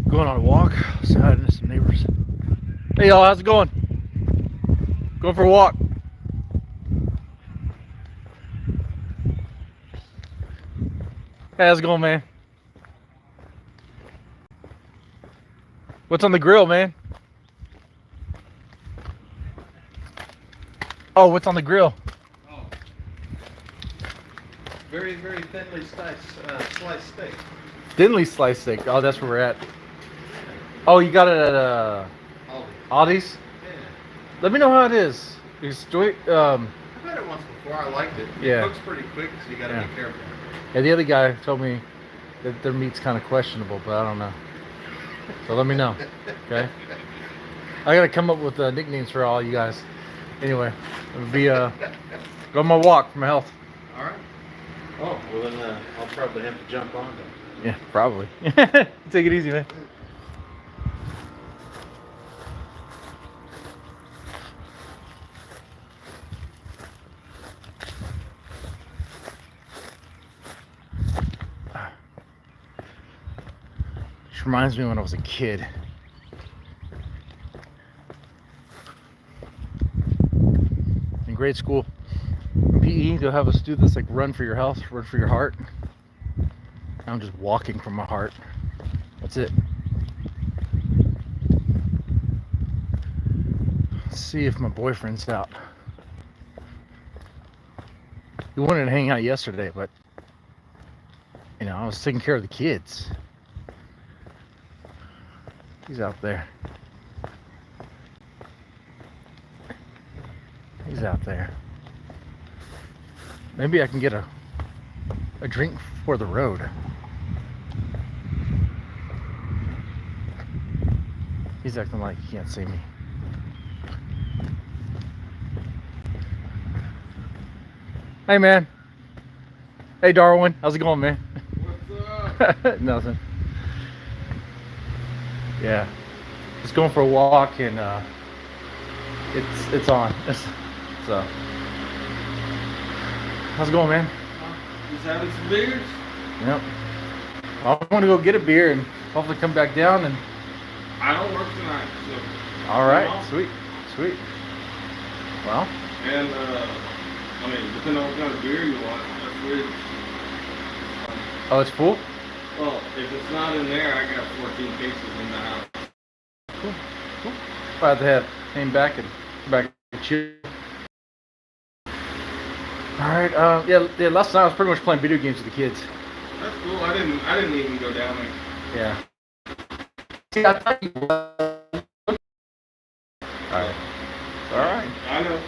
Going on a walk, say hi to some neighbors. Hey y'all, how's it going? Going for a walk. Hey, how's it going, man? What's on the grill, man? Oh, what's on the grill? Oh, very, very thinly sliced steak. Thinly sliced steak. Oh, that's where we're at. Oh, you got it at Aldi's? Yeah. Let me know how it is. I've had it once before. I liked it. Yeah. It cooks pretty quick, so you gotta be careful. Yeah, the other guy told me that their meat's kind of questionable, but I don't know. So let me know, okay? I gotta come up with nicknames for all you guys. Anyway, it'll be go on my walk for my health. All right. Oh, well then I'll probably have to jump on then. Yeah, probably. Take it easy, man. This reminds me when I was a kid. In grade school, in PE, they'll have us do this like run for your health, run for your heart. I'm just walking from my heart. That's it. Let's see if my boyfriend's out. He wanted to hang out yesterday, but you know, I was taking care of the kids. He's out there. He's out there. Maybe I can get a drink for the road. He's acting like he can't see me. Hey, man. Hey, Darwin. How's it going, man? What's up? Nothing. Yeah. Just going for a walk, and it's on. So, how's it going, man? Just having some beers? Yep. Well, I'm going to go get a beer and hopefully come back down and. I don't work tonight, so. All right. Sweet. Sweet. Well. And I mean, depending on what kind of beer you want, that's weird. Oh, it's full? Well, if it's not in there, I got 14 cases in the house. Cool. Cool. Glad to have came back and back to chill. All right. Yeah. Last night I was pretty much playing video games with the kids. That's cool. I didn't even go down there. Yeah. See, I thought you were. All right. All right. I know.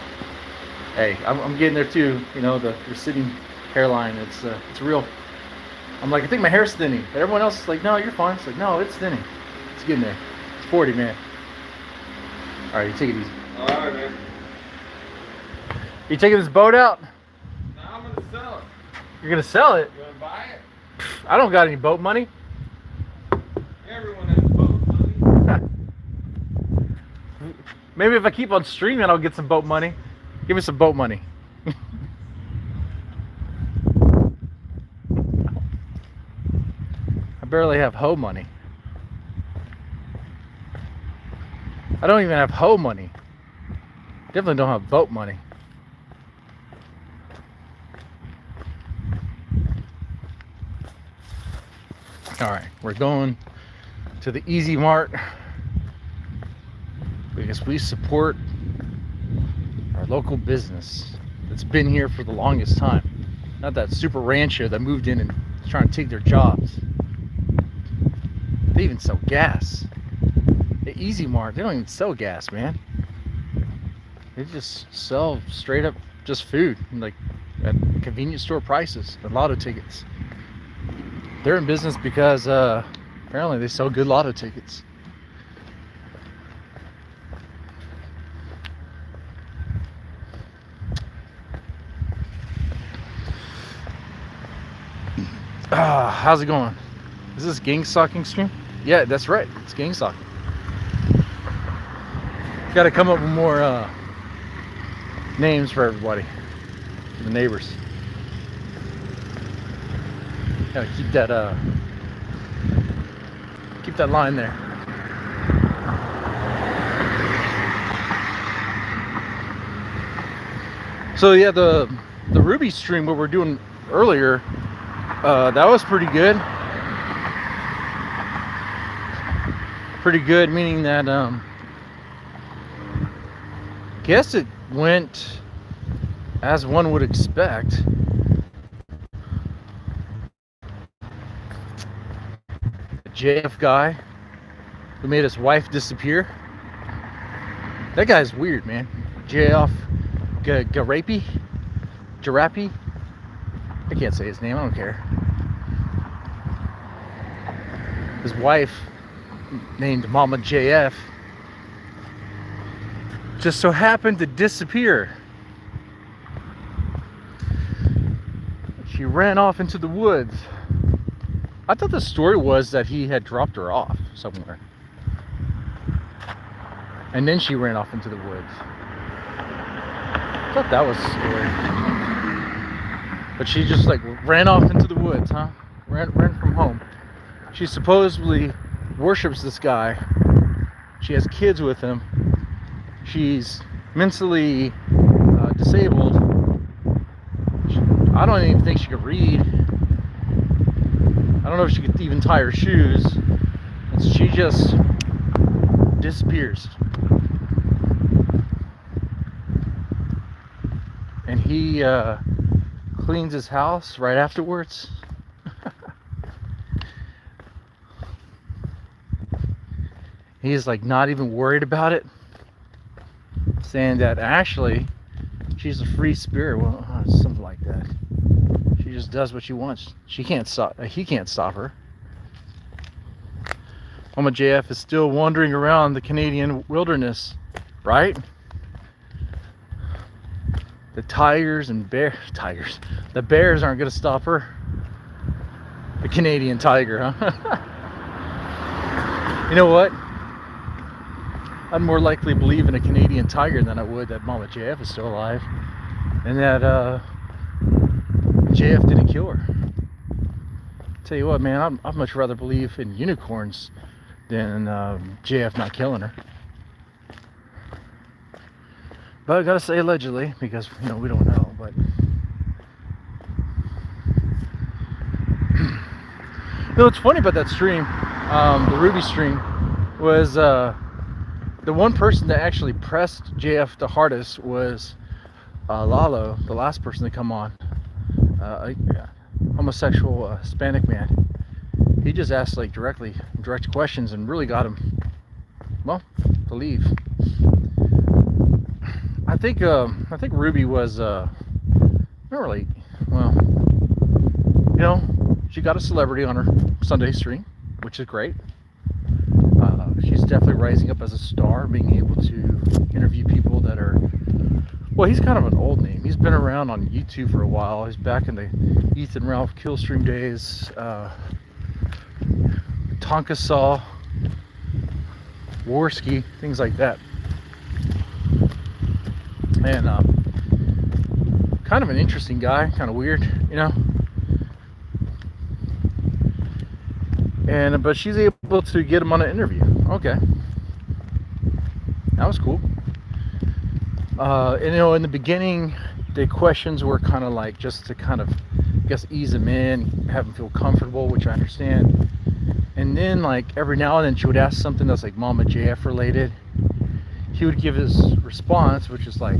Hey, I'm getting there too. You know, the receding hairline. It's real. I'm like, I think my hair's thinning. But everyone else is like, no, you're fine. It's like, no, it's thinning. It's getting there. It's 40, man. All right, you take it easy. All right, man. You taking this boat out? No, I'm gonna sell it. You're gonna sell it? You wanna buy it? I don't got any boat money. Everyone has boats, buddy. Maybe if I keep on streaming, I'll get some boat money. Give me some boat money. I barely have hoe money. I don't even have hoe money. Definitely don't have boat money. All right, we're going to the Easy Mart because we support our local business that's been here for the longest time. Not that super rancher that moved in and is trying to take their jobs. They even sell gas. The Easy Mart, they don't even sell gas, man. They just sell straight up just food, like at convenience store prices and lotto tickets. They're in business because apparently they sell good lotto tickets. How's it going? Is this gang stalking stream? Yeah, that's right. It's gang stalking. Got to come up with more names for everybody, for the neighbors. Gotta keep that line there. So yeah, the Ruby stream, what we're doing earlier, that was pretty good. Pretty good, meaning that guess it went as one would expect. The JF guy who made his wife disappear. That guy's weird, man. JF Garapi. I can't say his name, I don't care. His wife, named Mama JF, just so happened to disappear. She ran off into the woods. I thought the story was that he had dropped her off somewhere, and then she ran off into the woods. I thought that was the story. But she just like ran off into the woods, huh? Ran from home. She supposedly worships this guy. She has kids with him. She's mentally disabled. I don't even think she could read. I don't know if she could even tie her shoes. And she just disappears. And he cleans his house right afterwards. He's like not even worried about it, saying that actually she's a free spirit. Well, something like that. She just does what she wants. She can't stop. He can't stop her. Mama JF is still wandering around the Canadian wilderness, right? The the bears aren't going to stop her. The Canadian tiger, huh? You know what? I'd more likely believe in a Canadian tiger than I would that Mama JF is still alive, and that JF didn't kill her. Tell you what, man, I'd much rather believe in unicorns than JF not killing her. But I gotta say allegedly, because we don't know. But what's funny about that stream, the Ruby stream, was the one person that actually pressed JF the hardest was Lalo, the last person to come on, a homosexual Hispanic man. He just asked like direct questions and really got him, well, to leave. I think Ruby was not really, well, she got a celebrity on her Sunday stream, which is great. She's definitely rising up as a star, being able to interview people that are, well, he's kind of an old name. He's been around on YouTube for a while. He's back in the Ethan Ralph Killstream days. Tonka Saw, Warski, things like that. And kind of an interesting guy, kind of weird, but she's able to get him on an interview. Okay, that was cool. And in the beginning, the questions were kind of like just to kind of, I guess, ease him in, have him feel comfortable, which I understand. And then like every now and then she would ask something that's like Mama JF related. He would give his response, which is like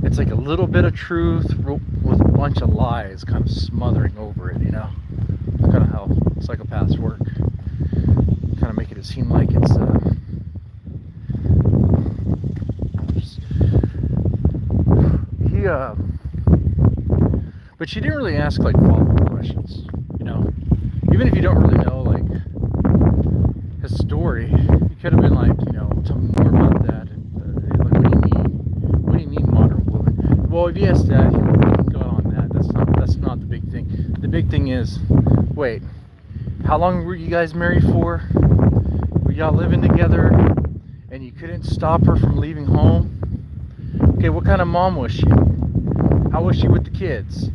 it's like a little bit of truth with a bunch of lies kind of smothering over it, It's kind of how psychopaths work. Kind of make it seem like it's but she didn't really ask like follow-up questions, even if you don't really know like his story, you could have been like, tell me more about that. And like, what do you mean modern woman? Well, if you asked that, he would go on that. That's not the big thing. The big thing is, wait, how long were you guys married for? Were y'all living together and you couldn't stop her from leaving home? Okay, what kind of mom was she? How was she with the kids?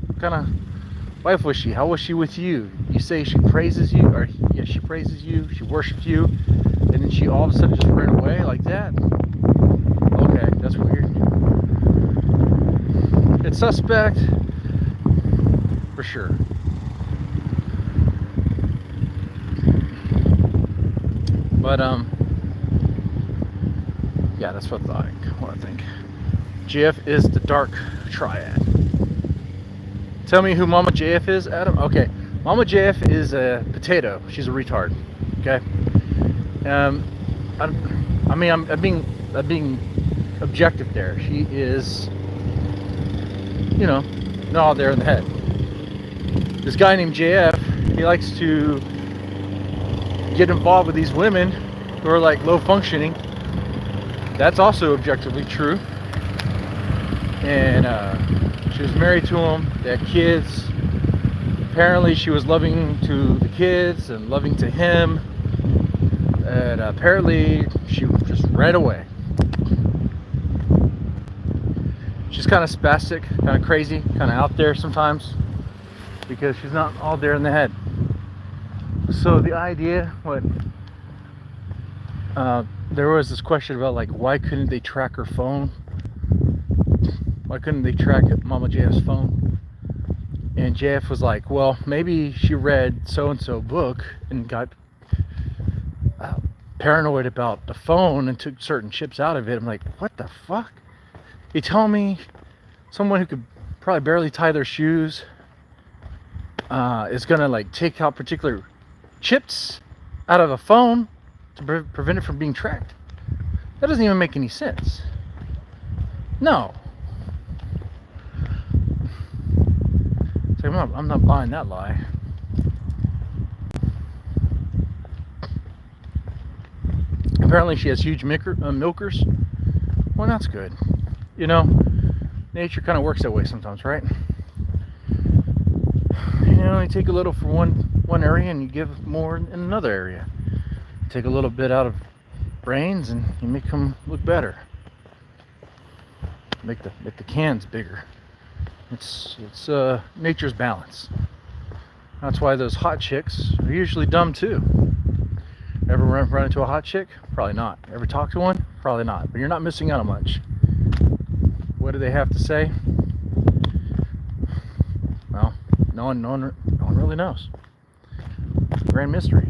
What wife was she? How was she with you? You say she praises you, or yeah, she praises you, she worships you, and then she all of a sudden just ran away like that? Okay, that's weird. It's suspect, for sure. But yeah, that's what I think. JF is the dark triad. Tell me who Mama JF is, Adam. Okay, Mama JF is a potato. She's a retard. Okay. I'm being objective there. She is, you know, not all there in the head. This guy named JF, he likes to get involved with these women who are like low functioning. That's also objectively true. And she was married to him. They had kids. Apparently she was loving to the kids and loving to him. And apparently she just ran away. She's kind of spastic, kind of crazy, kind of out there sometimes, because she's not all there in the head. So the idea, there was this question about like, why couldn't they track her phone? Why couldn't they track Mama JF's phone? And JF was like, well, maybe she read so-and-so book and got paranoid about the phone and took certain chips out of it. I'm like, what the fuck? You telling me someone who could probably barely tie their shoes is gonna like take out particular chips out of a phone to prevent it from being tracked? That doesn't even make any sense. No. So I'm not buying that lie. Apparently she has huge milkers. Well, that's good. You know, nature kind of works that way sometimes, right? You know, you take a little from one area and you give more in another area. Take a little bit out of brains and you make them look better. Make the cans bigger. It's nature's balance. That's why those hot chicks are usually dumb too. Ever run into a hot chick? Probably not. Ever talk to one? Probably not. But you're not missing out on much. What do they have to say? Well, no one really knows. It's a grand mystery.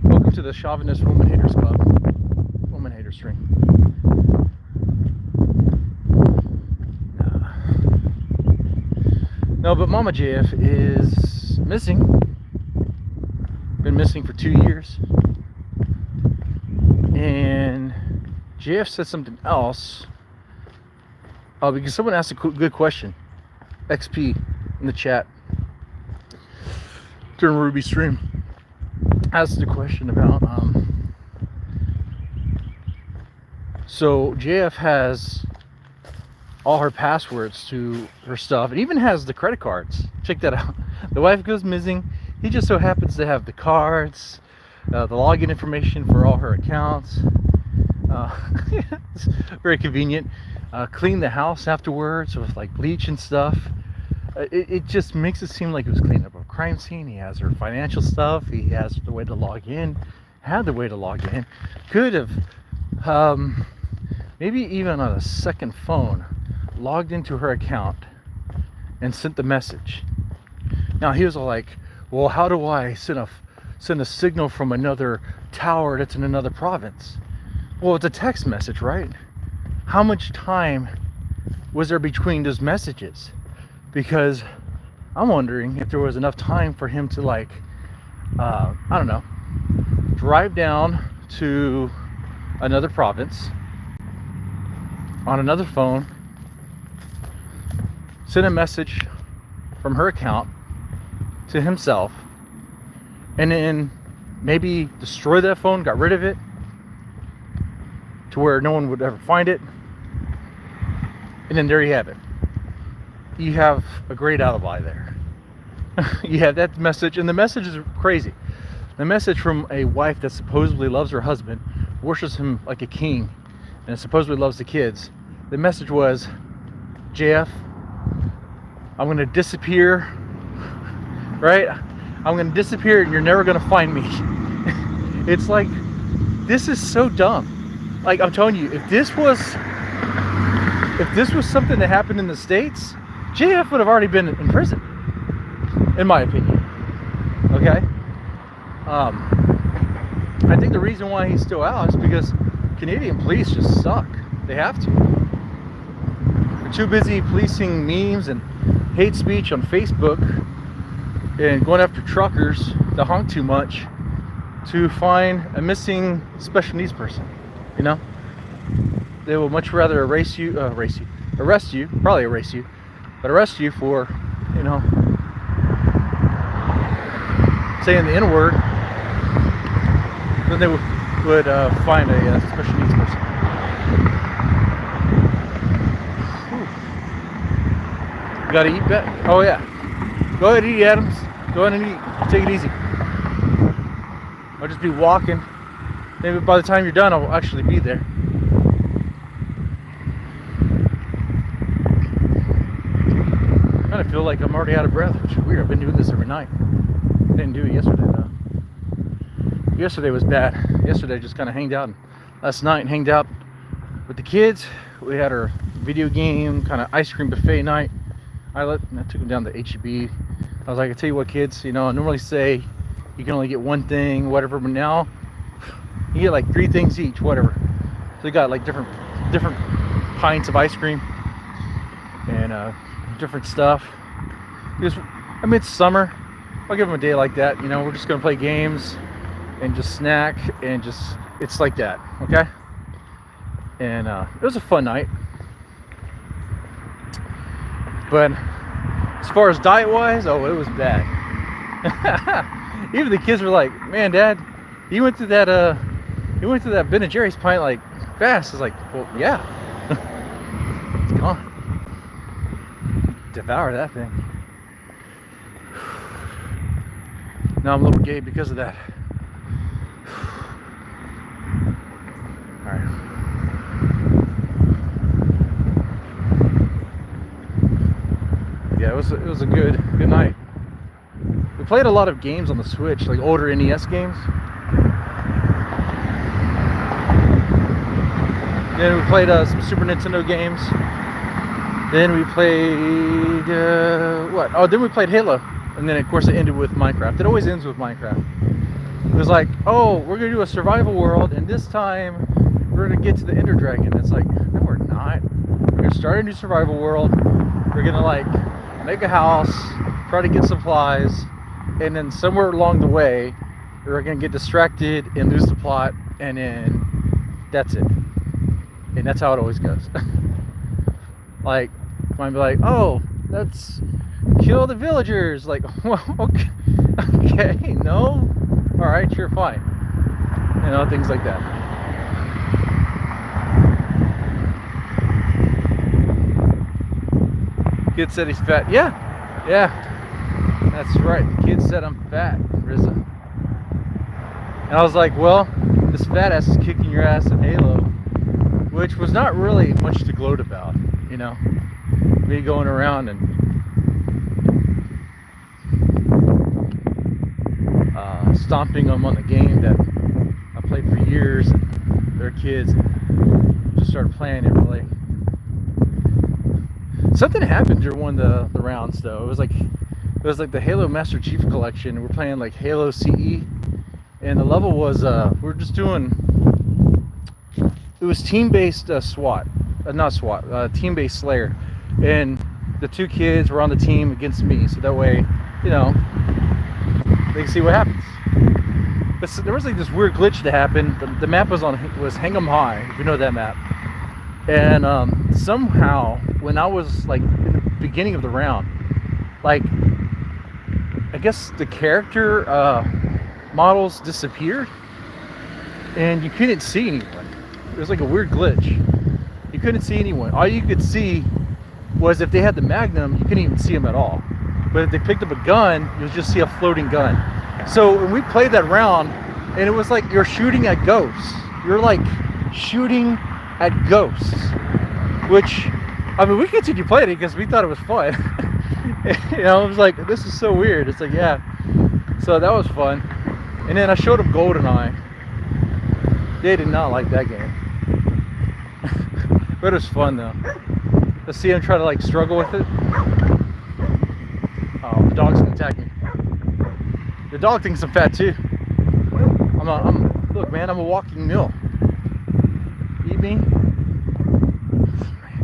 Welcome to the Chauvinist Woman Haters Club. Woman Hater Stream. No, but Mama JF is missing. Been missing for 2 years. And JF said something else. Because someone asked a good question. XP in the chat during Ruby stream asked a question about so JF has all her passwords to her stuff. It even has the credit cards. Check that out. The wife goes missing. He just so happens to have the cards, the login information for all her accounts. It's very convenient. Clean the house afterwards with like bleach and stuff. It just makes it seem like it was cleaning up a crime scene. He has her financial stuff. He has the way to log in. Had the way to log in. Could have, maybe even on a second phone, logged into her account and sent the message. Now he was all like, well, how do I send a signal from another tower that's in another province? Well, it's a text message, right? How much time was there between those messages? Because I'm wondering if there was enough time for him to like, I don't know, drive down to another province on another phone, send a message from her account to himself, and then maybe destroy that phone, got rid of it to where no one would ever find it, and then there you have it. You have a great alibi there. You have that message, and the message is crazy. The message from a wife that supposedly loves her husband, worships him like a king, and supposedly loves the kids. The message was, JF, I'm gonna disappear, right? I'm gonna disappear and you're never gonna find me. It's like, this is so dumb. Like, I'm telling you, if this was something that happened in the States, JF would have already been in prison, in my opinion. Okay? I think the reason why he's still out is because Canadian police just suck. They have to. They're too busy policing memes and hate speech on Facebook and going after truckers that honk too much to find a missing special needs person. You know? They will much rather arrest you, probably erase you, but arrest you for, you know, saying the N-word than they would find a special needs person. Whew. You gotta eat back. Oh yeah. Go ahead, eat, Adams. Go ahead and eat. Take it easy. I'll just be walking. Maybe by the time you're done, I'll actually be there. I kind of feel like I'm already out of breath, which is weird. I've been doing this every night. Didn't do it yesterday though. Yesterday was bad. Yesterday I just kind of hanged out. Last night hanged out with the kids. We had our video game kind of ice cream buffet night. I took them down to HEB. I was like, I tell you what, kids, you know, I normally say you can only get one thing, whatever, but now you get like 3 things each, whatever. So they got like different pints of ice cream and different stuff. Because I mean, it's summer. I'll give them a day like that. You know, we're just gonna play games and just snack and just, it's like that, okay? And it was a fun night. But as far as diet-wise, oh, it was bad. Even the kids were like, "Man, Dad, you went through that Ben and Jerry's pint like fast." I was like, "Well, yeah, it's gone. Devour that thing." Now I'm a little gay because of that. All right. Yeah, it was a good night. We played a lot of games on the Switch, like older NES games. Then we played some Super Nintendo games. Then we played what? Oh, then we played Halo. And then of course it ended with Minecraft. It always ends with Minecraft. It was like, oh, we're gonna do a survival world, and this time we're gonna get to the Ender Dragon. It's like, no, we're not. We're gonna start a new survival world. We're gonna like make a house, try to get supplies, and then somewhere along the way we're gonna get distracted and lose the plot, and then that's it. And that's how it always goes. Like, might be like, oh, that's kill the villagers. Like, well, okay, no, all right, sure, fine. You know, things like that. Kid said he's fat. Yeah, that's right. The kid said I'm fat, Rizza. And I was like, well, this fat ass is kicking your ass in Halo, which was not really much to gloat about, you know. Me going around and stomping them on the game that I played for years, and their kids just started playing it. Really, something happened during one of the rounds though. It was like the Halo Master Chief Collection. We're playing like Halo CE, and the level was we're just doing. It was team-based team-based Slayer, and the 2 kids were on the team against me. So that way, you know, they can see what happens. But there was like this weird glitch that happened. The map was Hang 'em High, if you know that map. And somehow, when I was like in the beginning of the round, like I guess the character models disappeared, and you couldn't see anyone. It was like a weird glitch. You couldn't see anyone. All you could see was if they had the Magnum, you couldn't even see them at all. But if they picked up a gun, you'll just see a floating gun. So when we played that round, and it was like you're shooting at ghosts. You're like shooting at ghosts, which, I mean, we continued playing it because we thought it was fun. You know, it was like, this is so weird. It's like, yeah. So that was fun. And then I showed them GoldenEye. They did not like that game. But it was fun though. Let's see him try to like struggle with it. Oh, the dog's gonna attack me. The dog thinks I'm fat too. Look, man, I'm a walking mill. Eat me.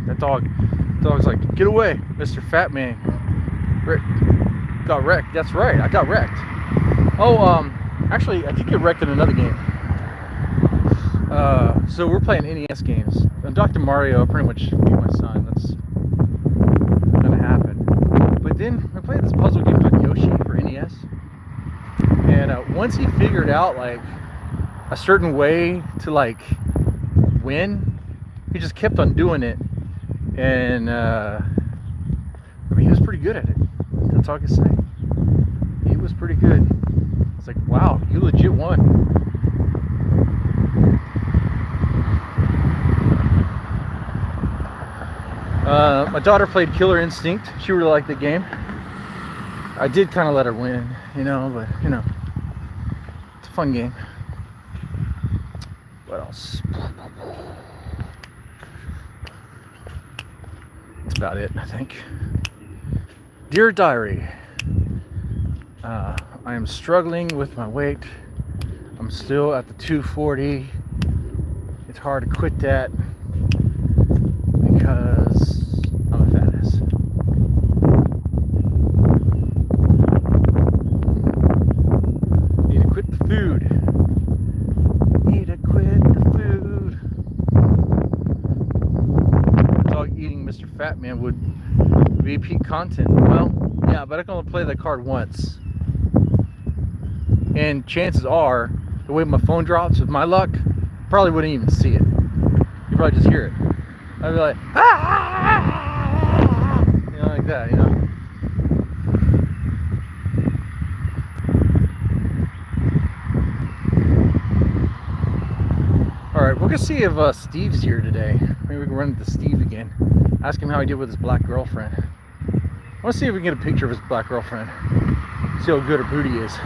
That dog's like, get away, Mr. Fat Man. Got wrecked. That's right, I got wrecked. Oh, actually, I did get wrecked in another game. So we're playing NES games. And Dr. Mario pretty much beat my son. That's gonna happen. But then we played this puzzle game called Yoshi for NES. And once he figured out like a certain way to like win, he just kept on doing it. And I mean, he was pretty good at it. That's all I can say. He was pretty good. It's like, wow, you legit won. My daughter played Killer Instinct. She really liked the game. I did kind of let her win, you know, but you know, it's a fun game. What else? That's about it, I think. Dear Diary, I am struggling with my weight. I'm still at the 240. It's hard to quit that because I'm a fat ass. Need to quit the food. Need to quit the food. Dog eating Mr. Fat Man would be peak content. Well, yeah, but I can only play that card once. And chances are, the way my phone drops, with my luck, probably wouldn't even see it. You probably just hear it. I'd be like, ah! You know, like that, you know. Alright, we're gonna see if Steve's here today. Maybe we can run into Steve again. Ask him how he did with his black girlfriend. I wanna see if we can get a picture of his black girlfriend. See how good her booty is.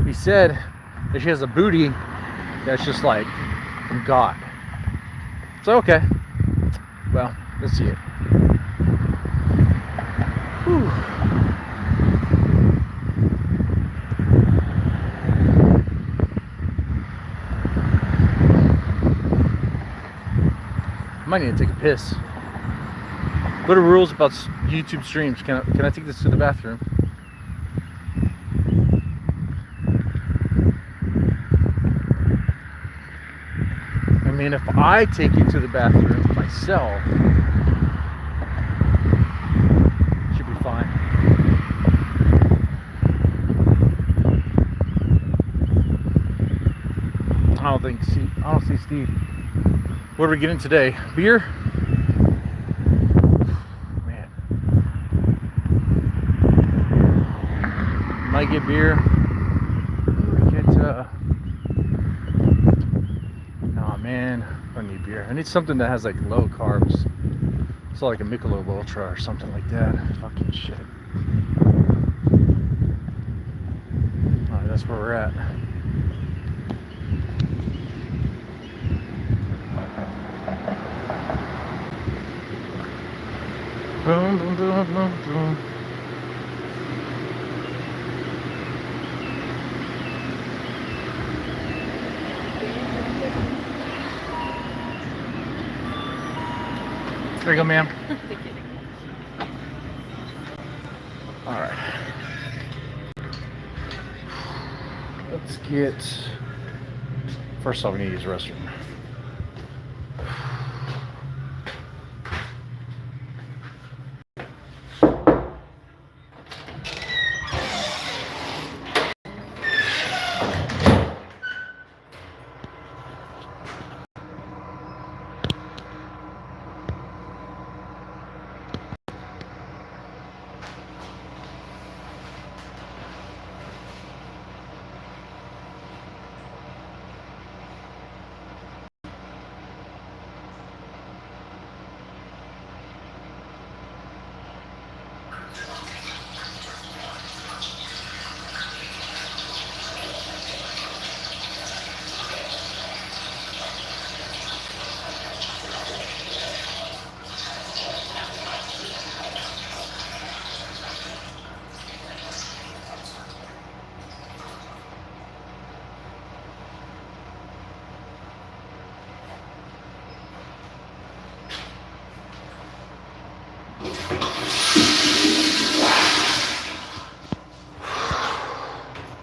He said that she has a booty that's just like from God. So okay. Well, let's see it. Whew. I might need to take a piss. What are rules about YouTube streams? Can I take this to the bathroom? I mean, if I take you to the bathroom myself, should be fine. I don't see Steve. What are we getting today? Beer? Man. Might get beer. Man, I need beer. I need something that has like low carbs. So like a Michelob Ultra or something like that. Fucking shit. Alright, that's where we're at. Boom, boom, boom, boom, boom. There you go, ma'am. All right. Let's get. First off, we need to use the restroom.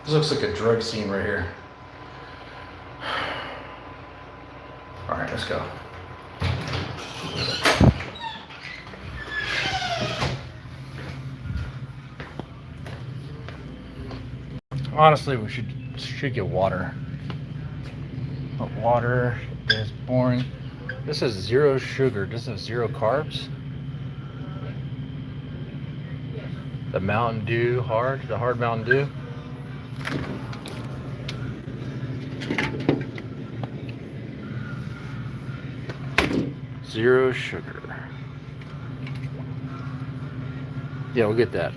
This looks like a drug scene right here. All right, let's go. Honestly, we should get water. But water is boring. This is 0 sugar. This is 0 carbs. The Mountain Dew the hard Mountain Dew. Zero sugar. Yeah, we'll get that.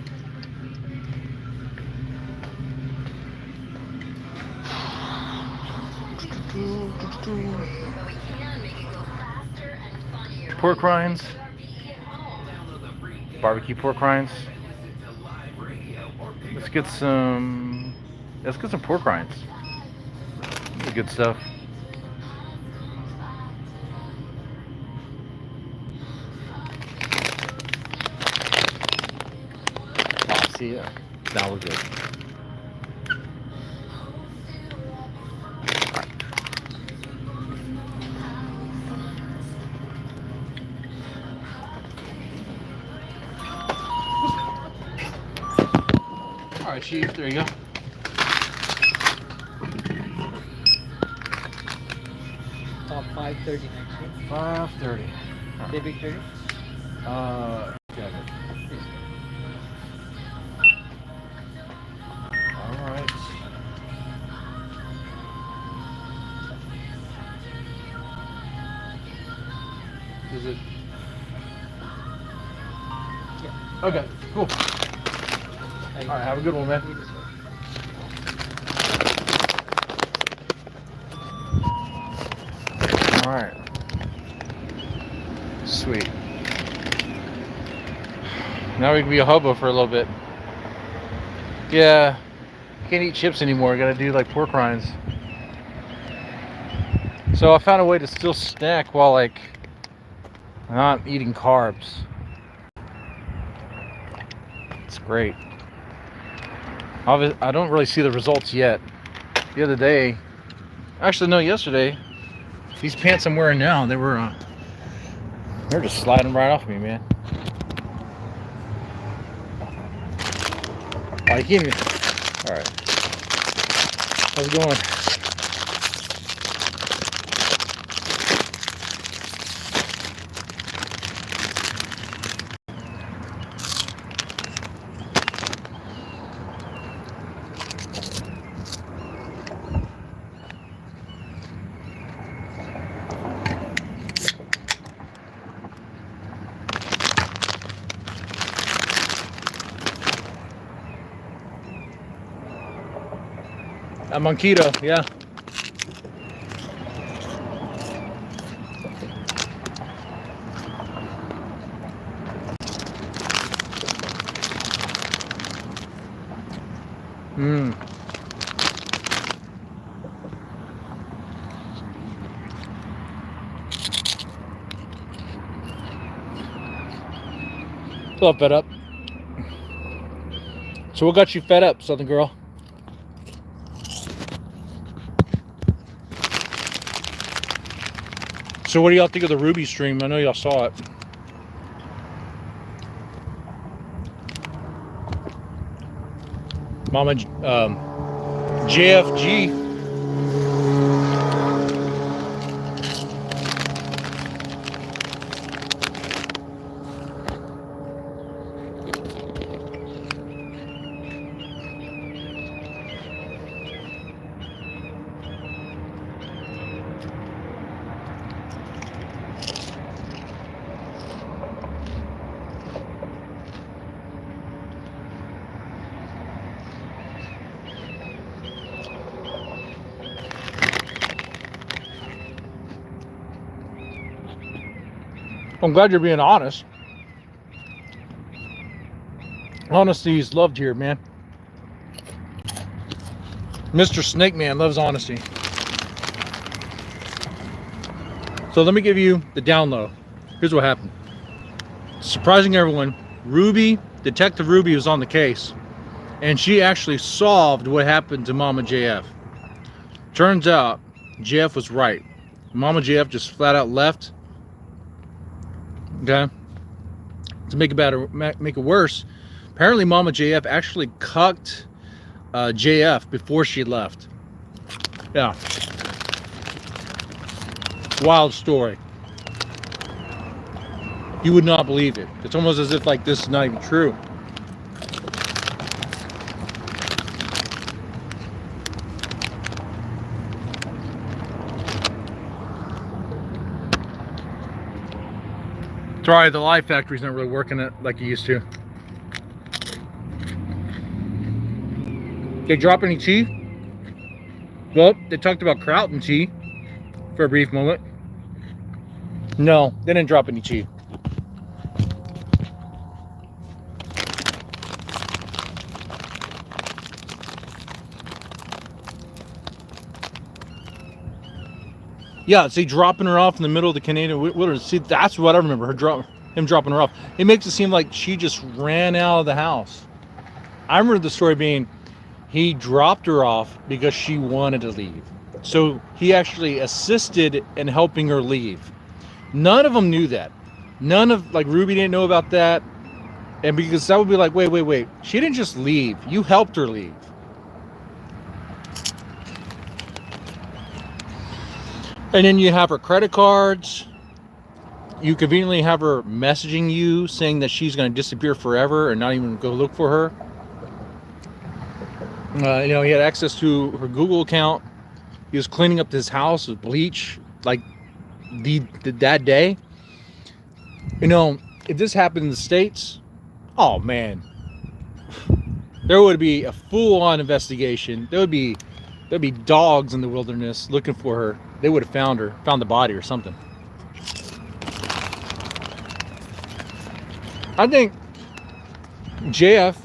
Pork rinds. Barbecue pork rinds. Let's get some pork rinds. This is good stuff. Oh, see ya. Now we're good. All right, Chief, there you go. About 5:30 next week. 5:30. They big 30? Yeah. All right. Is it? Yeah. Okay, cool. All right, have a good one, man. All right. Sweet. Now we can be a hobo for a little bit. Yeah. Can't eat chips anymore. Gotta do like pork rinds. So I found a way to still snack while like not eating carbs. It's great. I don't really see the results yet. The other day, actually no, yesterday, these pants I'm wearing now, they're just sliding right off me, man. Oh, you can't even. All right. How's it going? I'm on keto, yeah. A little fed up. So what got you fed up, Southern girl? So what do y'all think of the Ruby stream? I know y'all saw it. Mama JFG. I'm glad you're being honest. Honesty is loved here, man. Mr. Snake Man loves honesty. So let me give you the down low. Here's what happened. Surprising everyone, Ruby, Detective Ruby was on the case. And she actually solved what happened to Mama JF. Turns out, JF was right. Mama JF just flat out left. Okay? To make it worse, apparently Mama JF actually cucked JF before she left. Yeah. Wild story. You would not believe it. It's almost as if like this is not even true. Sorry, the Life Factory's not really working it like it used to. They drop any tea? Well, they talked about kraut and tea for a brief moment. No, they didn't drop any tea. Yeah, see, dropping her off in the middle of the Canadian wilderness. See, that's what I remember, him dropping her off. It makes it seem like she just ran out of the house. I remember the story being, he dropped her off because she wanted to leave. So he actually assisted in helping her leave. None of them knew that. None of, like, Ruby didn't know about that. And because that would be like, wait. She didn't just leave. You helped her leave. And then you have her credit cards. You conveniently have her messaging you saying that she's going to disappear forever and not even go look for her. You know, he had access to her Google account. He was cleaning up his house with bleach like that day. You know, if this happened in the States, oh man, there would be a full-on investigation. There'd be dogs in the wilderness looking for her. They would have found the body or something. I think JF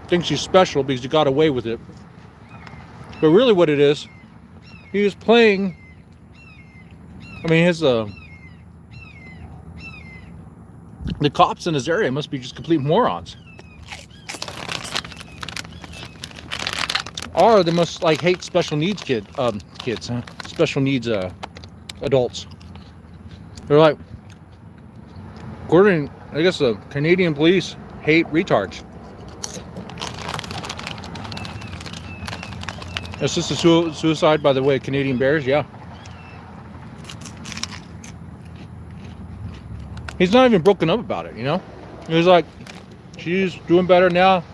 thinks she's special because he got away with it. But really what it is, he was playing, I mean, the cops in his area must be just complete morons. Or they must like hate special needs kids, huh? Special needs adults. They're like, according, I guess the Canadian police hate retards. Assisted suicide by the way, Canadian bears, yeah. He's not even broken up about it, you know? He's like, she's doing better now.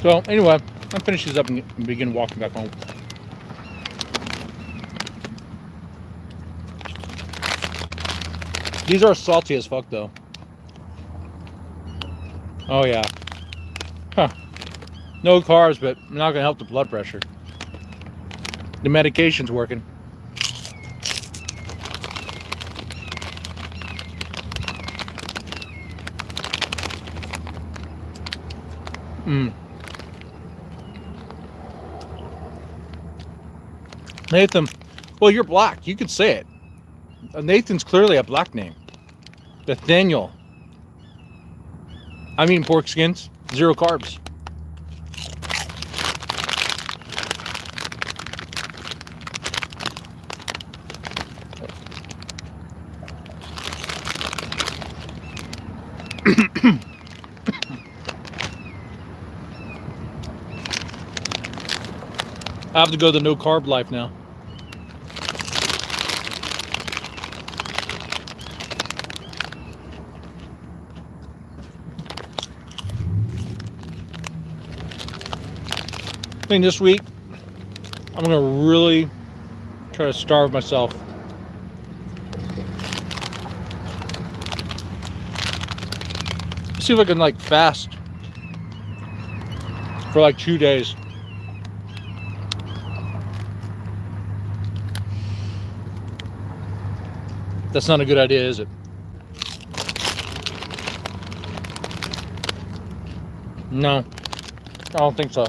So anyway, I'll finish these up and begin walking back home. These are salty as fuck though. Oh yeah. Huh. No carbs, but not gonna help the blood pressure. The medication's working. Nathan, well, you're black. You could say it. Nathan's clearly a black name. Nathaniel. I'm eating pork skins, 0 carbs. I have to go the no carb life now. I think this week I'm gonna really try to starve myself. See if I can like fast for like 2 days. That's not a good idea, is it? No, I don't think so.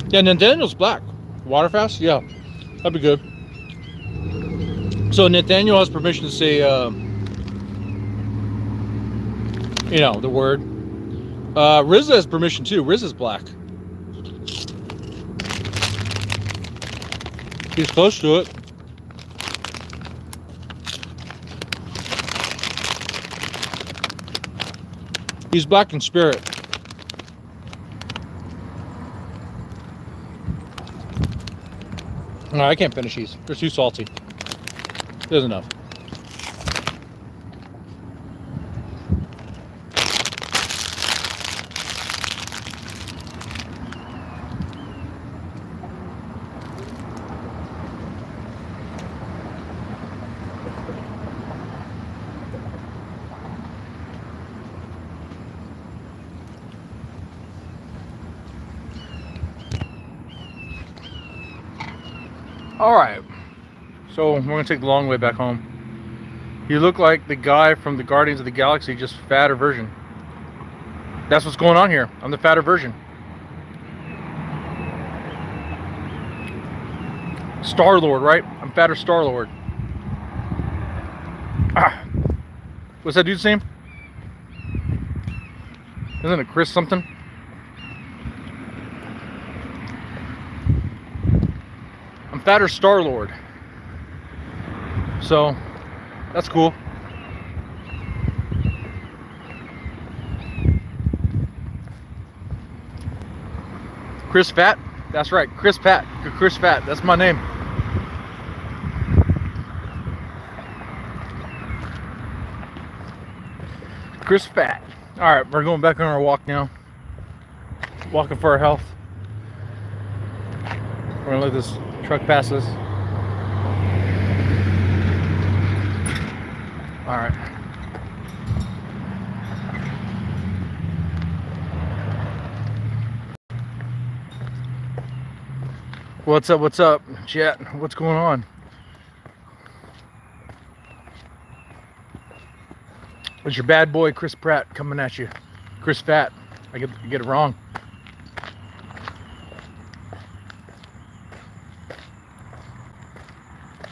Yeah, Nathaniel's black. Waterfast? Yeah, that'd be good. So Nathaniel has permission to say, you know, the word. Riz has permission too. Riz is black. He's close to it. He's black in spirit. No, I can't finish these. They're too salty. There's enough. All right, so we're gonna take the long way back home. You look like the guy from the Guardians of the Galaxy, just fatter version. That's what's going on here. I'm the fatter version. Star-Lord, right? I'm fatter Star-Lord. Ah. What's that dude's name? Isn't it Chris something? I'm fatter Star-Lord. So, that's cool. Chris Fat? That's right, Chris Fat. Chris Fat, that's my name. Chris Fat. All right, we're going back on our walk now. Walking for our health. We're gonna let this truck pass us. All right. What's up? What's up, chat? What's going on? It's your bad boy Chris Pratt coming at you. Chris Fat. I get it wrong.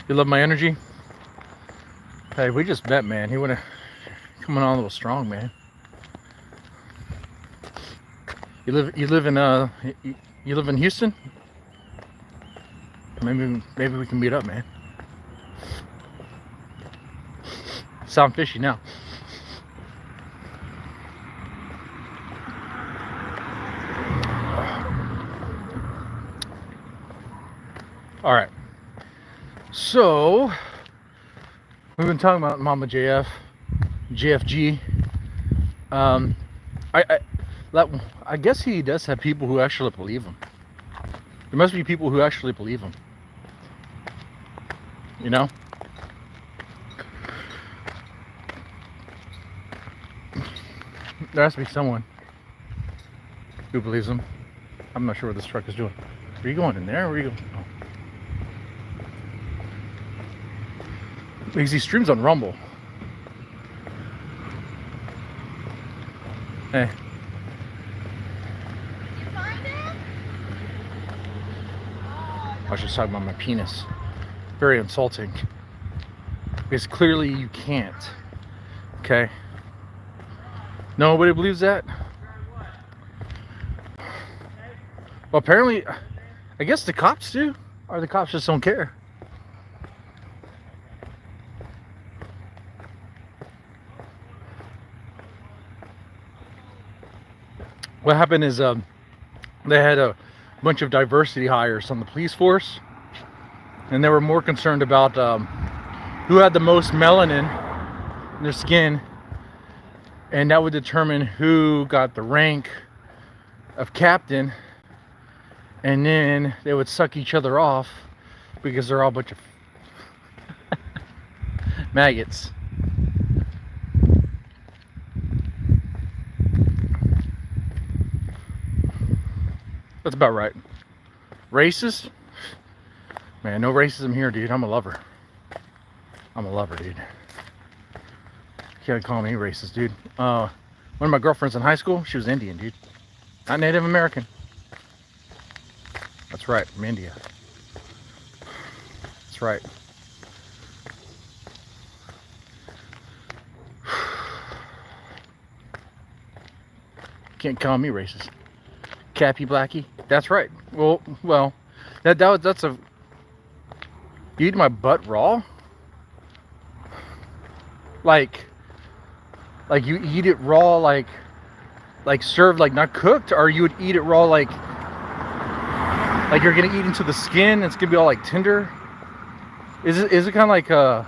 You love my energy? Hey, we just met, man. He wanna coming on a little strong, man. You live in Houston? Maybe we can meet up, man. Sound fishy now. All right. So we've been talking about Mama JF, JFG. I guess he does have people who actually believe him. There must be people who actually believe him. You know? There has to be someone who believes him. I'm not sure what this truck is doing. Are you going in there? Or are you going? Oh. Because he streams on Rumble. Hey. You find it? I was just talking about my penis. Very insulting. Because clearly you can't. Okay? Nobody believes that? Well, apparently, I guess the cops do. Or the cops just don't care. What happened is they had a bunch of diversity hires on the police force, and they were more concerned about who had the most melanin in their skin, and that would determine who got the rank of captain, and then they would suck each other off because they're all a bunch of maggots. That's about right. Racist? Man, no racism here, dude. I'm a lover. I'm a lover, dude. You can't call me racist, dude. One of my girlfriends in high school, she was Indian, dude. Not Native American. That's right, from India. That's right. Can't call me racist. Cappy Blackie. That's right. Well, that's a. You eat my butt raw? Like you eat it raw, like served, like not cooked, or you would eat it raw, like you're gonna eat into the skin and it's gonna be all like tender. Is it kind of like are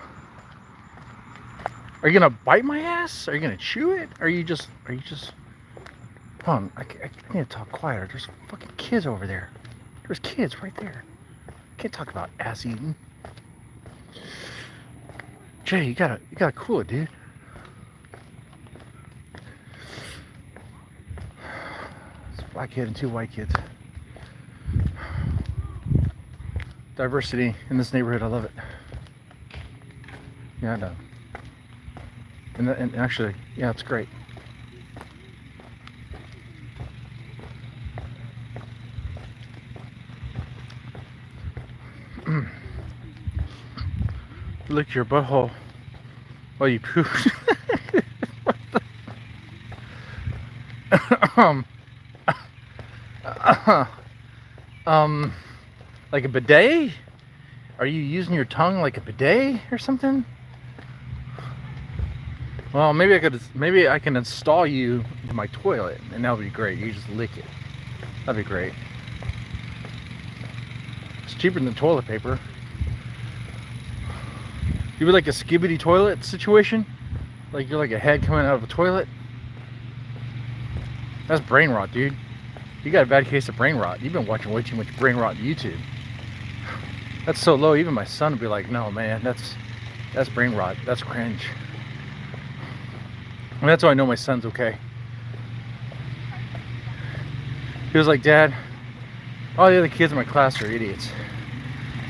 you gonna bite my ass? Are you gonna chew it? Are you just hold on, I need to talk quieter. There's fucking kids over there. There's kids right there. Can't talk about ass eating. Jay, you gotta cool it, dude. It's a black kid and 2 white kids. Diversity in this neighborhood, I love it. Yeah, I know. And actually, yeah, it's great. Lick your butthole while you poop. Like a bidet? Are you using your tongue like a bidet or something? Well, maybe I can install you in my toilet, and that'll be great. You just lick it. That'd be great. It's cheaper than toilet paper. You would like a skibbity toilet situation? Like you're like a head coming out of a toilet? That's brain rot, dude. You got a bad case of brain rot. You've been watching way too much brain rot on YouTube. That's so low, even my son would be like, no man, that's brain rot. That's cringe. And that's how I know my son's okay. He was like, Dad, all the other kids in my class are idiots.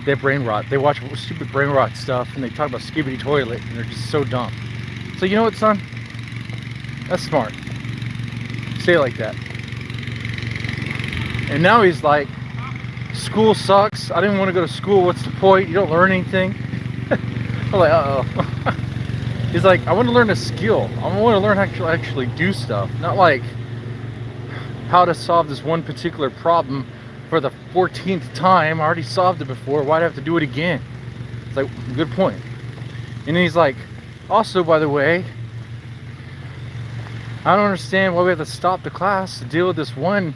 They have brain rot. They watch stupid brain rot stuff and they talk about skibbity toilet and they're just so dumb. So you know what, son? That's smart. Say it like that. And now he's like, school sucks. I didn't want to go to school. What's the point? You don't learn anything. I'm like, uh-oh. He's like, I want to learn a skill. I want to learn how to actually do stuff. Not like how to solve this one particular problem for the 14th time. I already solved it before. Why'd I have to do it again? It's like, good point. And then he's like, also, by the way, I don't understand why we have to stop the class to deal with this one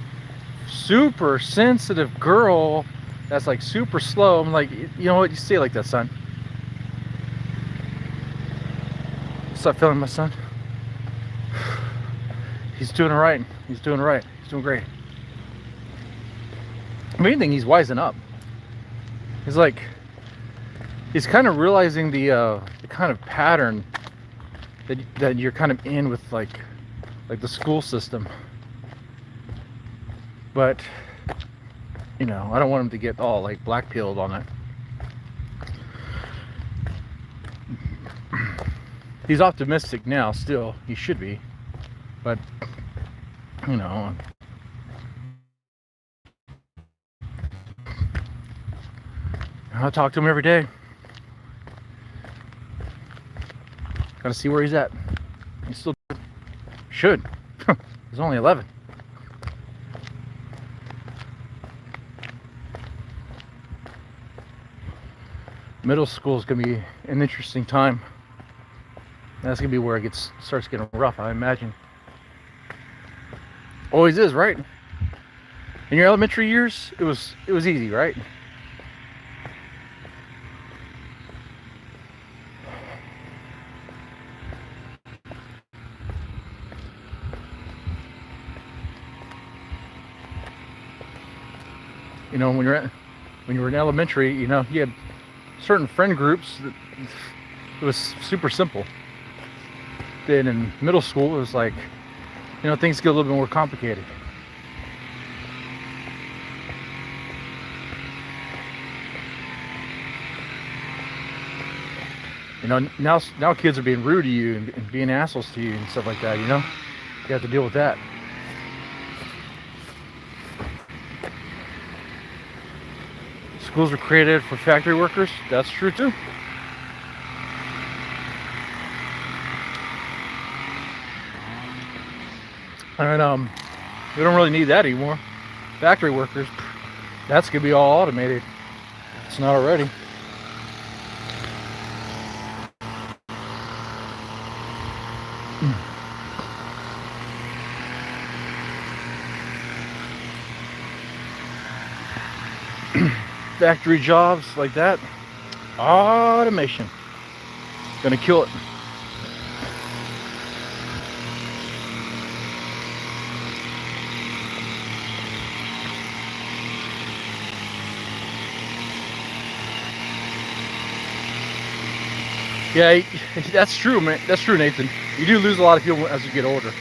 super sensitive girl that's like super slow. I'm like, you know what? You say it like that, son. Stop feeling my son. He's doing all right. He's doing right. He's doing great. Main thing, he's wising up. He's like, he's kind of realizing the kind of pattern that you're kind of in with like the school system. But you know, I don't want him to get all like black pilled on it. He's optimistic now, still. He should be. But you know, I talk to him every day. Gotta see where he's at. He still should. He's only 11. Middle school is gonna be an interesting time. That's gonna be where it starts getting rough, I imagine. Always is, right? In your elementary years, it was easy, right? You know, when you were in elementary, you know, you had certain friend groups that it was super simple. Then in middle school, it was like, you know, things get a little bit more complicated. You know, now kids are being rude to you and being assholes to you and stuff like that. You know, you have to deal with that. Schools were created for factory workers. That's true too. And we don't really need that anymore. Factory workers, that's gonna be all automated. It's not already. Factory jobs like that, automation, gonna kill it. Yeah, that's true, man. That's true, Nathan. You do lose a lot of people as you get older.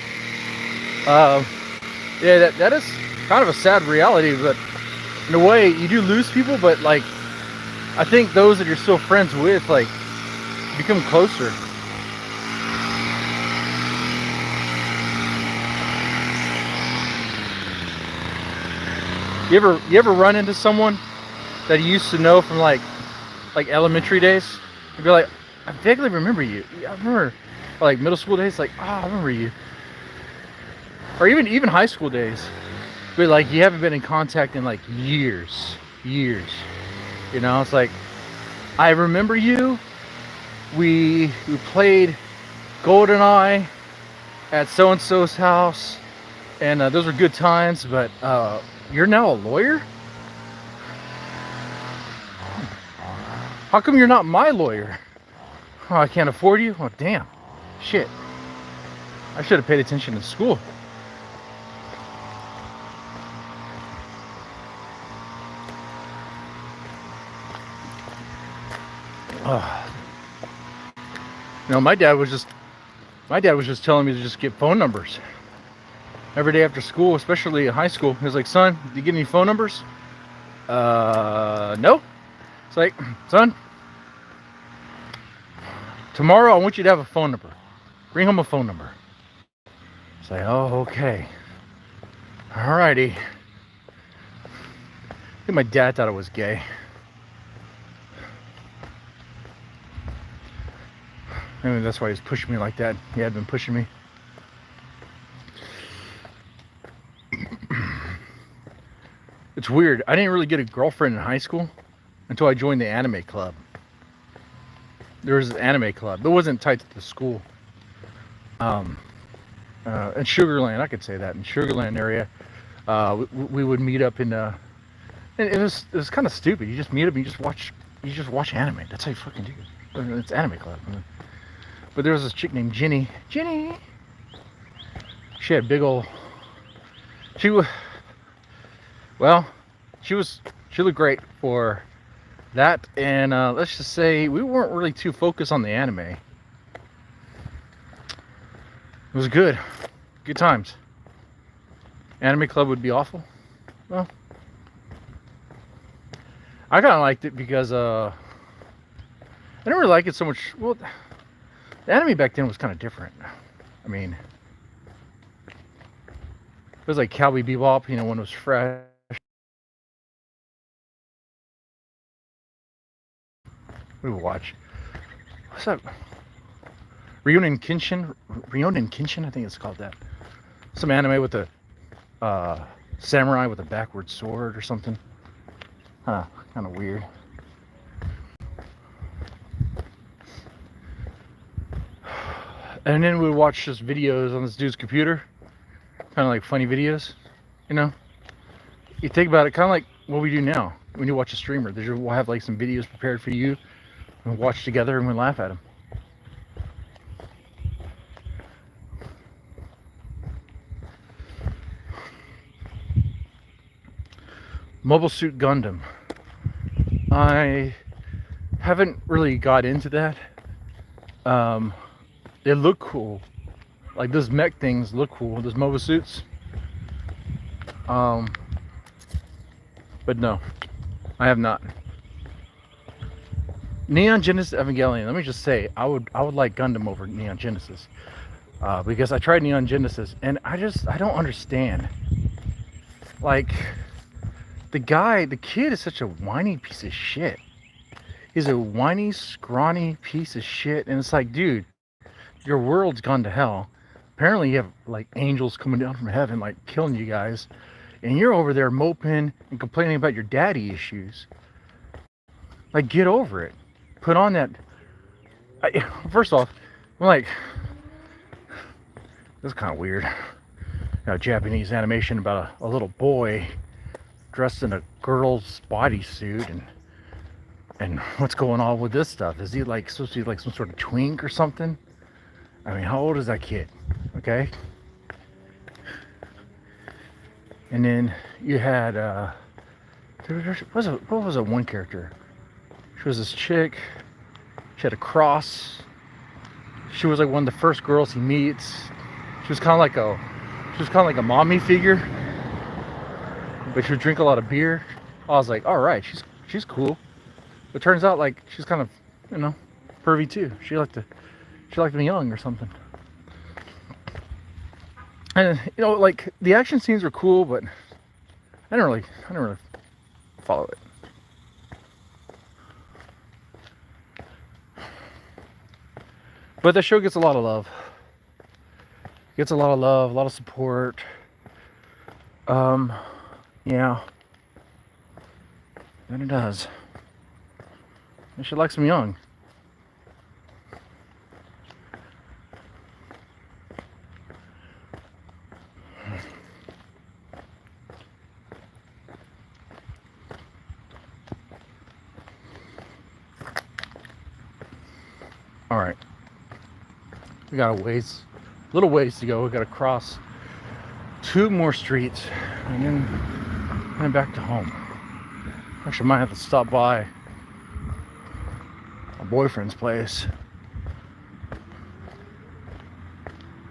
Yeah, that is kind of a sad reality, but in a way, you do lose people, but like, I think those that you're still friends with, like, become closer. You ever run into someone that you used to know from like elementary days? You'd be like, I vaguely remember you. I remember, like, middle school days, like, oh, I remember you. Or even high school days. But like, you haven't been in contact in like years. You know, it's like, I remember you. We played GoldenEye at so-and-so's house, and those were good times, but you're now a lawyer? How come you're not my lawyer? Oh, I can't afford you? Oh, damn. Shit. I should have paid attention in school. You know, my dad was just telling me to just get phone numbers every day after school, especially in high school. He was like, son, do you get any phone numbers? No. It's like, son, tomorrow I want you to have a phone number. Bring home a phone number. It's like, oh, okay. Alrighty. I think my dad thought I was gay. Maybe that's why he's pushing me like that. He had been pushing me. It's weird. I didn't really get a girlfriend in high school until I joined the anime club. There was an anime club. It wasn't tied to the school. In Sugarland, I could say that. In Sugarland area, we would meet up in and it was kind of stupid. You just meet up and you just watch anime. That's how you fucking do it. It's anime club. But there was this chick named Jenny. She had big old. She looked great for that, and let's just say we weren't really too focused on the anime. It was good times. Anime club would be awful. Well, I kind of liked it because I didn't really like it so much. Well, the anime back then was kind of different. I mean, it was like Cowboy Bebop, you know, when it was fresh. We would watch. What's that? Rurouni Kenshin, I think it's called that. Some anime with a samurai with a backward sword or something. Kind of weird. And then we would watch just videos on this dude's computer, kind of like funny videos, you know. You think about it, kind of like what we do now when you watch a streamer. We'll have like some videos prepared for you, and we'll watch together and we laugh at them. Mobile Suit Gundam. I haven't really got into that. They look cool. Like, those mech things look cool, those mobile suits. But no, I have not. Neon Genesis Evangelion. Let me just say, I would like Gundam over Neon Genesis, because I tried Neon Genesis and I don't understand. Like, the kid is such a whiny piece of shit. He's a whiny, scrawny piece of shit, and it's like, dude, your world's gone to hell. Apparently, you have like angels coming down from heaven, like killing you guys, and you're over there moping and complaining about your daddy issues. Like, get over it. Put on that. First off, I'm like, this is kind of weird. Japanese animation about a little boy dressed in a girl's bodysuit, and what's going on with this stuff? Is he like supposed to be like some sort of twink or something? I mean, how old is that kid? Okay. And then you had what was it? One character. She was this chick. She had a cross. She was like one of the first girls he meets. She was kind of like a mommy figure, but she would drink a lot of beer. I was like, all right, she's cool. But turns out like she's kind of, pervy too. She liked to be young or something. And like the action scenes were cool, but I didn't really follow it. But the show gets a lot of love. Gets a lot of love, a lot of support. Yeah. And it does. And she likes them young. All right. We got a little ways to go. We got to cross 2 more streets and then back to home. Actually, might have to stop by my boyfriend's place,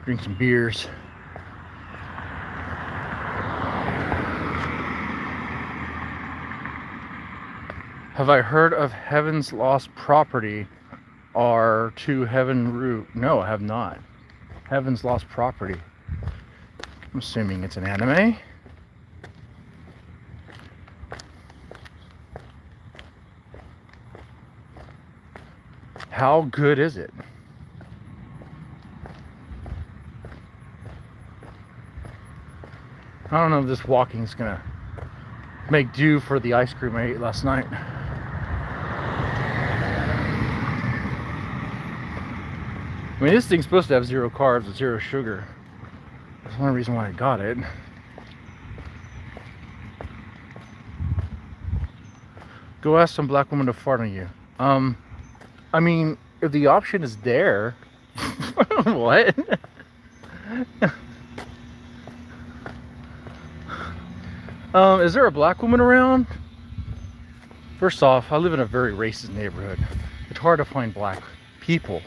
drink some beers. Have I heard of Heaven's Lost Property or To Heaven Route? No, I have not. Heaven's Lost Property. I'm assuming it's an anime. How good is it? I don't know if this walking is gonna make do for the ice cream I ate last night. I mean, this thing's supposed to have 0 carbs and 0 sugar. That's one reason why I got it. Go ask some black woman to fart on you. I mean, if the option is there, what? Is there a black woman around? First off, I live in a very racist neighborhood. It's hard to find black people.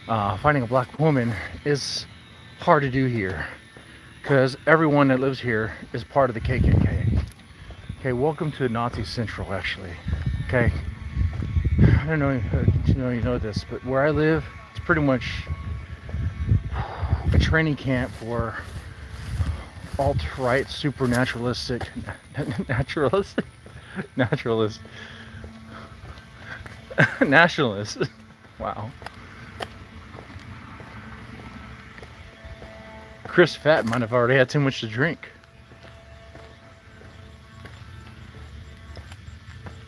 Finding a black woman is hard to do here because everyone that lives here is part of the KKK. Okay, welcome to Nazi Central, actually. Okay, I don't know if you know this, but where I live, it's pretty much a training camp for alt-right, supernaturalistic, nationalists. Wow. Chris Fat might have already had too much to drink.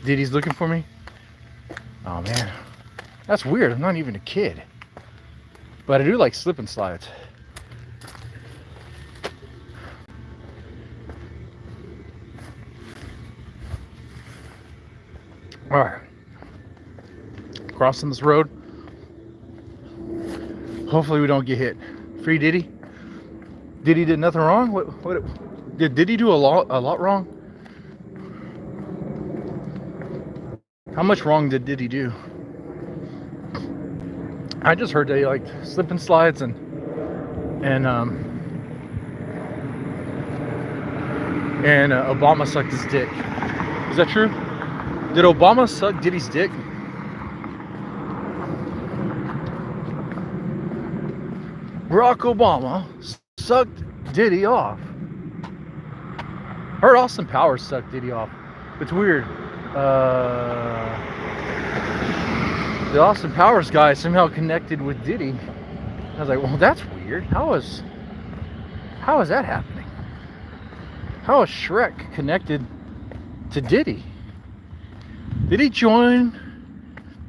Diddy's looking for me? Oh man, that's weird. I'm not even a kid, but I do like slip and slides. All right, crossing this road. Hopefully we don't get hit. Free Diddy. Diddy did nothing wrong. What did Diddy do a lot wrong? How much wrong did Diddy do? I just heard they like slip and slides and Obama sucked his dick. Is that true? Did Obama suck Diddy's dick? Barack Obama sucked Diddy off. Heard Austin Powers sucked Diddy off. It's weird. The Austin Powers guy somehow connected with Diddy. I was like, well, that's weird. How is that happening? How is Shrek connected to Diddy? Did he join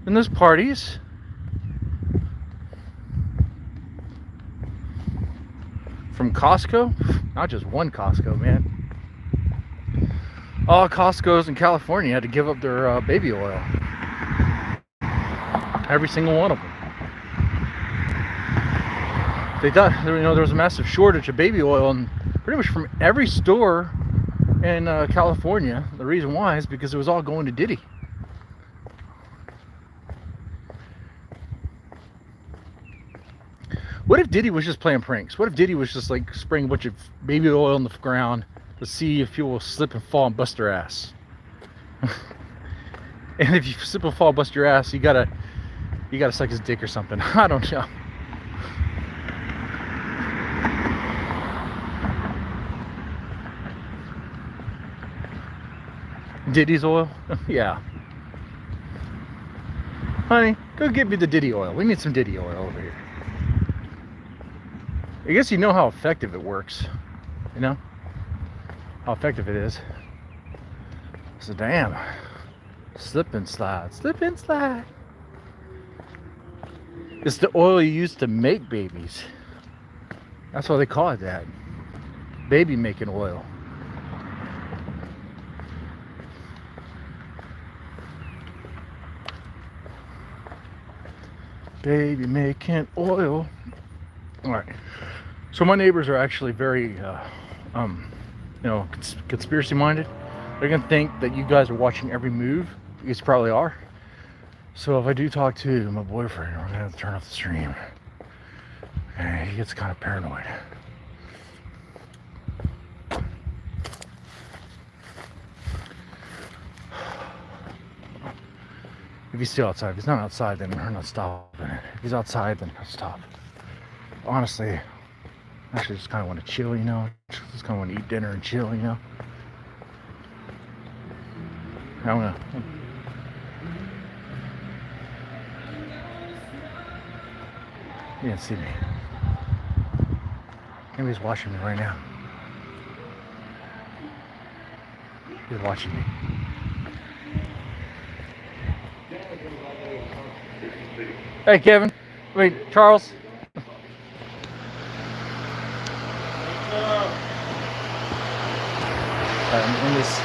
in those parties? From Costco? Not just one Costco, man. All Costco's in California had to give up their baby oil. Every single one of them. They thought, there was a massive shortage of baby oil, and pretty much from every store in California. The reason why is because it was all going to Diddy. What if Diddy was just playing pranks? What if Diddy was just like spraying a bunch of baby oil on the ground to see if people will slip and fall and bust their ass? And if you slip and fall and bust your ass, you gotta suck his dick or something. I don't know. Diddy's oil? Yeah. Honey, go get me the Diddy oil. We need some Diddy oil over here. I guess you know how effective it works. You know? How effective it is. So damn. Slip and slide. Slip and slide. It's the oil you use to make babies. That's why they call it that. Baby making oil. Baby making oil. All right. So my neighbors are actually very, conspiracy minded. They're gonna think that you guys are watching every move. You guys probably are. So if I do talk to my boyfriend, we're gonna have to turn off the stream. Okay, he gets kind of paranoid. If he's still outside, if he's not outside, then we're not stopping it. If he's outside, then I'll stop. Honestly, I actually just kind of want to chill, you know? Just kind of want to eat dinner and chill, you know? I want to... He didn't see me. Maybe he's watching me right now. He's watching me. Hey, Kevin. Wait, Charles. In this